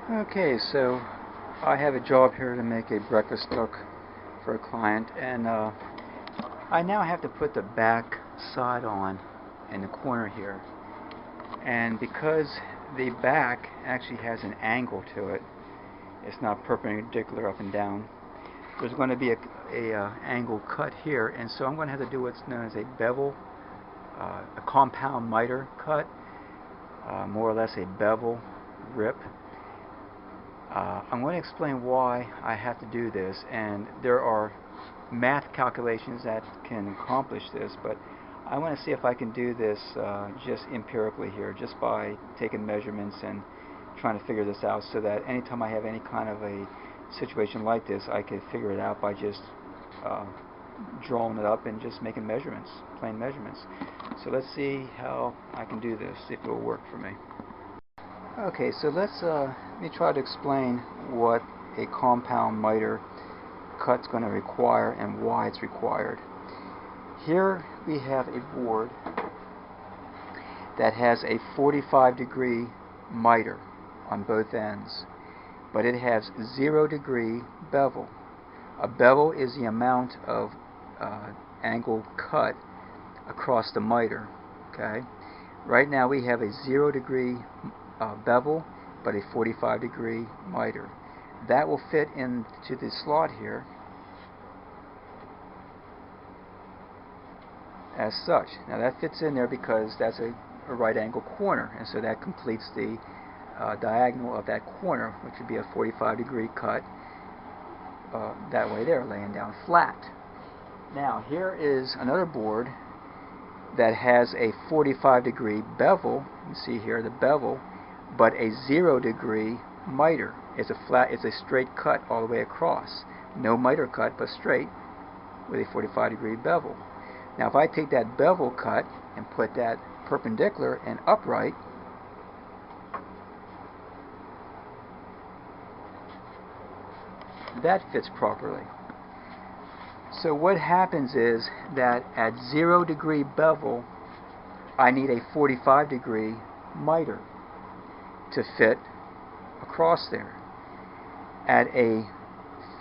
Okay, so I have a job here to make a breakfast nook for a client, and I now have to put the back side on in the corner here. And because the back actually has an angle to it, it's not perpendicular up and down, there's going to be a angle cut here, and so I'm going to have to do what's known as a bevel, a compound miter cut, more or less a bevel rip. I'm going to explain why I have to do this, and there are math calculations that can accomplish this, but I want to see if I can do this just empirically here, just by taking measurements and trying to figure this out, so that anytime I have any kind of a situation like this, I can figure it out by just drawing it up and just making measurements, plain measurements. So let's see how I can do this, if it will work for me. Okay, so let me try to explain what a compound miter cut's going to require and why it's required. Here we have a board that has a 45-degree miter on both ends, but it has 0-degree bevel. A bevel is the amount of angle cut across the miter. Okay, right now we have a 0-degree bevel, but a 45-degree miter. That will fit into the slot here as such. Now that fits in there because that's a right angle corner, and so that completes the diagonal of that corner, which would be a 45-degree cut that way there, laying down flat. Now here is another board that has a 45-degree bevel. You see here the bevel, but a 0-degree miter. It's a straight cut all the way across. No miter cut, but straight with a 45-degree bevel. Now if I take that bevel cut and put that perpendicular and upright, that fits properly. So what happens is that at 0-degree bevel, I need a 45-degree miter to fit across there. At a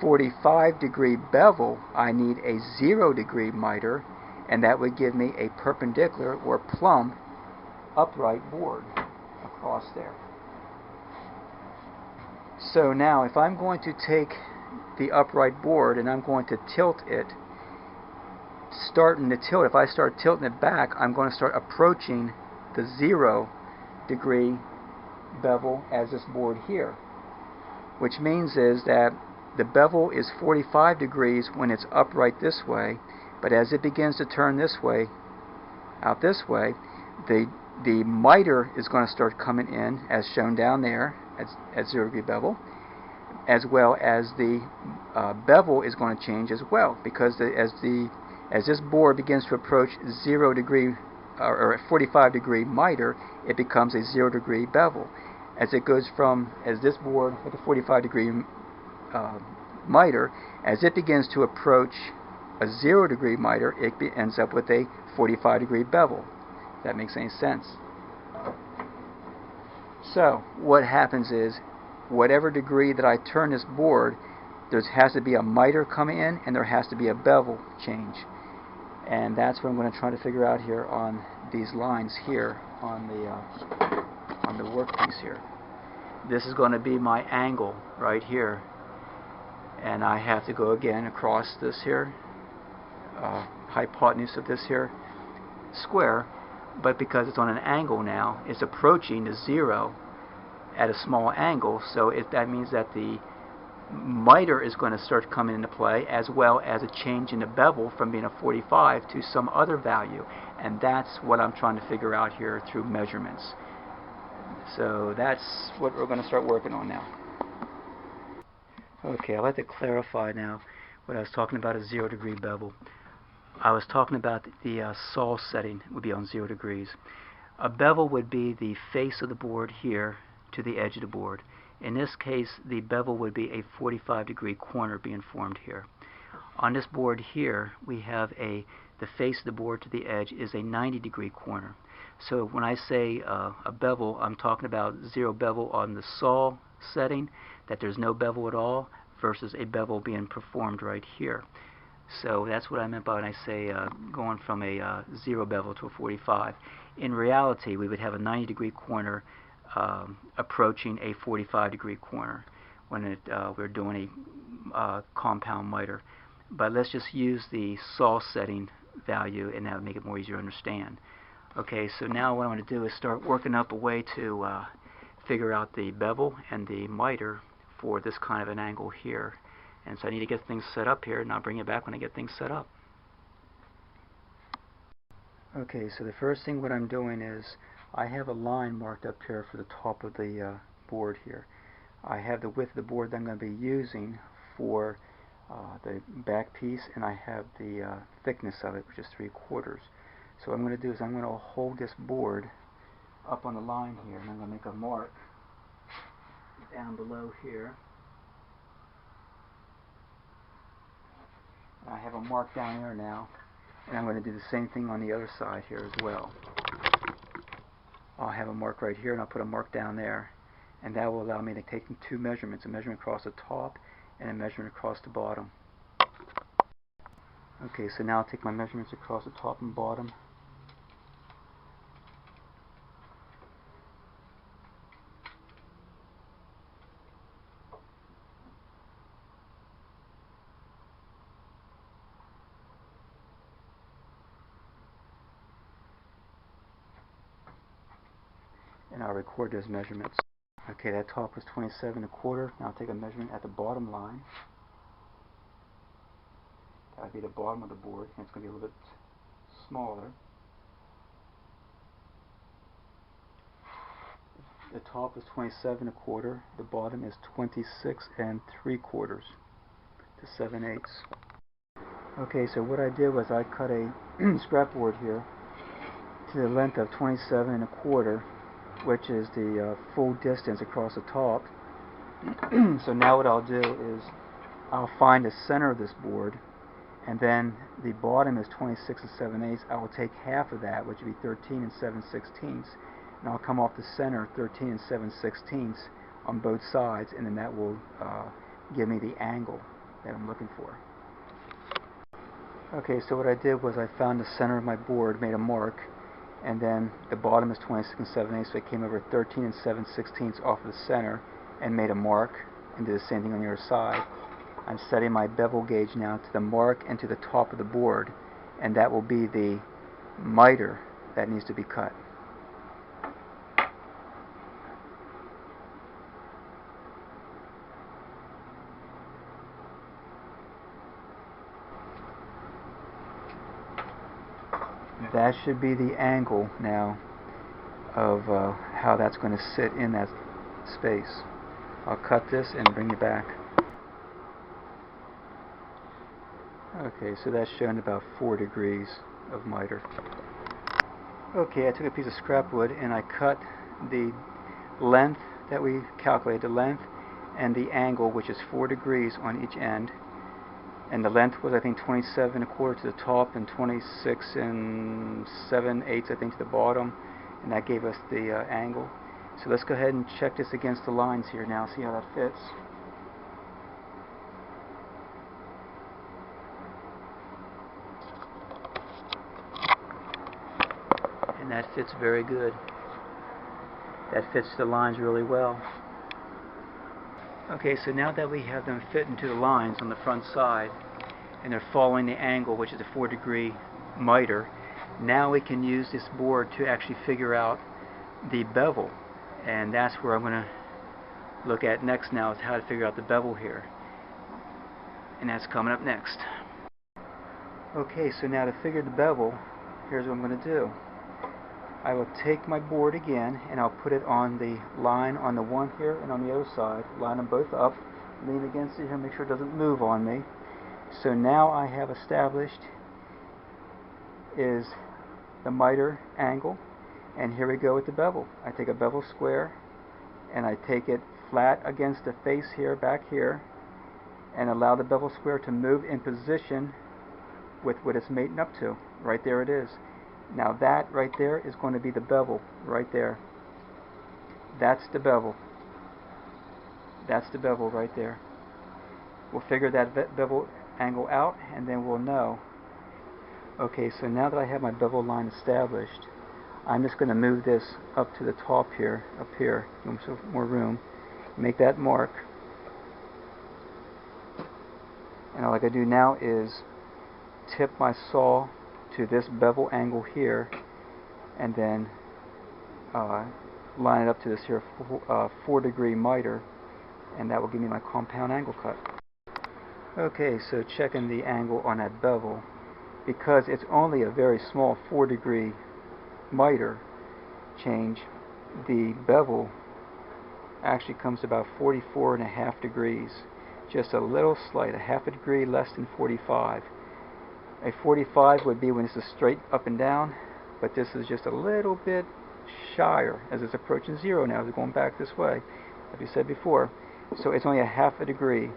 45-degree bevel, I need a 0-degree miter, and that would give me a perpendicular or plumb upright board across there. So now if I'm going to take the upright board and I'm going to tilt it, starting to tilt, if I start tilting it back, I'm going to start approaching the 0-degree bevel as this board here, which means is that the bevel is 45 degrees when it's upright this way, but as it begins to turn this way, out this way, the miter is going to start coming in as shown down there at 0-degree bevel, as well as the bevel is going to change as well, because as this board begins to approach 0-degree or 45-degree miter, it becomes a 0-degree bevel. As it goes from, as this board with a 45-degree miter, as it begins to approach a 0-degree miter, it ends up with a 45-degree bevel. If that makes any sense. So what happens is, whatever degree that I turn this board, there has to be a miter coming in, and there has to be a bevel change. And that's what I'm going to try to figure out here on these lines here on the workpiece here. This is going to be my angle right here, and I have to go again across this here hypotenuse of this here square, but because it's on an angle now, it's approaching the 0 at a small angle, so that means that the miter is going to start coming into play, as well as a change in the bevel from being a 45 to some other value, and that's what I'm trying to figure out here through measurements. So that's what we're going to start working on now. Okay, I'd like to clarify now what I was talking about, a 0-degree bevel. I was talking about the saw setting would be on 0 degrees. A bevel would be the face of the board here to the edge of the board. In this case, the bevel would be a 45-degree corner being formed here. On this board here, we have the face of the board to the edge is a 90-degree corner. So when I say a bevel, I'm talking about 0 bevel on the saw setting, that there's no bevel at all, versus a bevel being performed right here. So that's what I meant by when I say going from a 0 bevel to a 45. In reality, we would have a 90-degree corner approaching a 45-degree corner when we're doing a compound miter. But let's just use the saw setting value, and that would make it more easier to understand. Okay, so now what I'm going to do is start working up a way to figure out the bevel and the miter for this kind of an angle here. And so I need to get things set up here, and I'll bring it back when I get things set up. Okay, so the first thing what I'm doing is I have a line marked up here for the top of the board here. I have the width of the board that I'm going to be using for the back piece, and I have the thickness of it, which is 3/4. So what I'm going to do is I'm going to hold this board up on the line here, and I'm going to make a mark down below here. I have a mark down there now, and I'm going to do the same thing on the other side here as well. I'll have a mark right here, and I'll put a mark down there, and that will allow me to take two measurements, a measurement across the top and a measurement across the bottom. Okay, so now I'll take my measurements across the top and bottom. And I'll record those measurements. Okay, that top was 27 1/4. Now I'll take a measurement at the bottom line. That would be the bottom of the board, and it's going to be a little bit smaller. The top is 27 1/4. The bottom is 26 3/4 to 7/8. Okay, so what I did was I cut a scrap board here to the length of 27 1/4, which is the full distance across the top. So now what I'll do is I'll find the center of this board, and then the bottom is 26 7/8. I will take half of that, which would be 13 7/16, and I'll come off the center 13 7/16 on both sides, and then that will give me the angle that I'm looking for. Okay, so what I did was I found the center of my board, made a mark, and then the bottom is 26 7/8, so I came over 13 7/16 off of the center and made a mark, and did the same thing on the other side. I'm setting my bevel gauge now to the mark and to the top of the board, and that will be the miter that needs to be cut. That should be the angle now of how that's going to sit in that space. I'll cut this and bring it back. Okay, so that's showing about 4 degrees of miter. Okay, I took a piece of scrap wood and I cut the length that we calculated, the length and the angle, which is 4 degrees on each end. And the length was, I think, 27 1/4 to the top and 26 7/8, I think, to the bottom, and that gave us the angle. So let's go ahead and check this against the lines here now, see how that fits. And that fits very good. That fits the lines really well. Okay, so now that we have them fit into the lines on the front side, and they're following the angle, which is a 4-degree miter, now we can use this board to actually figure out the bevel. And that's where I'm going to look at next now, is how to figure out the bevel here. And that's coming up next. Okay, so now to figure the bevel, here's what I'm going to do. I will take my board again, and I'll put it on the line on the one here and on the other side. Line them both up, lean against it here, make sure it doesn't move on me. So now I have established is the miter angle, and here we go with the bevel. I take a bevel square, and I take it flat against the face here, back here, and allow the bevel square to move in position with what it's mating up to. Right there it is. Now that right there is going to be the bevel right there. That's the bevel. That's the bevel right there. We'll figure that bevel angle out, and then we'll know. Okay, so now that I have my bevel line established, I'm just going to move this up to the top here, up here, give myself more room, make that mark. And all I got to do now is tip my saw to this bevel angle here, and then line it up to this here 4-degree miter, and that will give me my compound angle cut. Okay, so checking the angle on that bevel, because it's only a very small 4-degree miter change, the bevel actually comes to about 44.5 degrees, just a little slight, a half a degree less than 45. A 45 would be when this is straight up and down, but this is just a little bit shyer as it's approaching 0 now, as it's going back this way, as we said before. So it's only a half a degree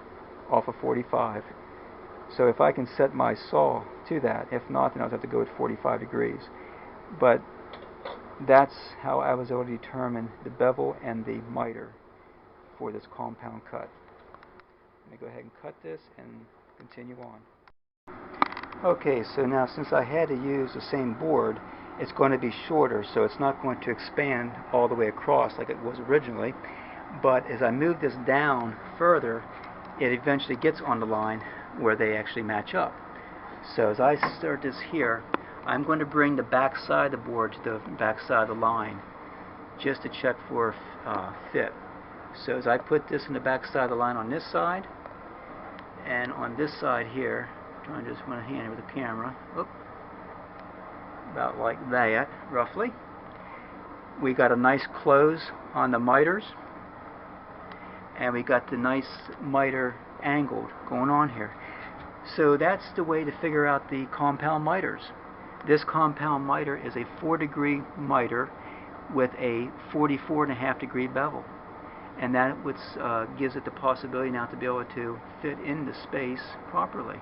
off of 45. So if I can set my saw to that, if not, then I'll have to go at 45 degrees. But that's how I was able to determine the bevel and the miter for this compound cut. Let me go ahead and cut this and continue on. Okay, so now since I had to use the same board, it's going to be shorter, so it's not going to expand all the way across like it was originally. But as I move this down further, it eventually gets on the line where they actually match up. So as I start this here, I'm going to bring the back side of the board to the back side of the line just to check for fit. So as I put this in the back side of the line on this side, and on this side here, trying to just one hand with the camera, about like that, roughly. We got a nice close on the miters, and we got the nice miter angled going on here. So that's the way to figure out the compound miters. This compound miter is a 4-degree miter with a 44.5 degree bevel, and that gives it the possibility now to be able to fit in the space properly.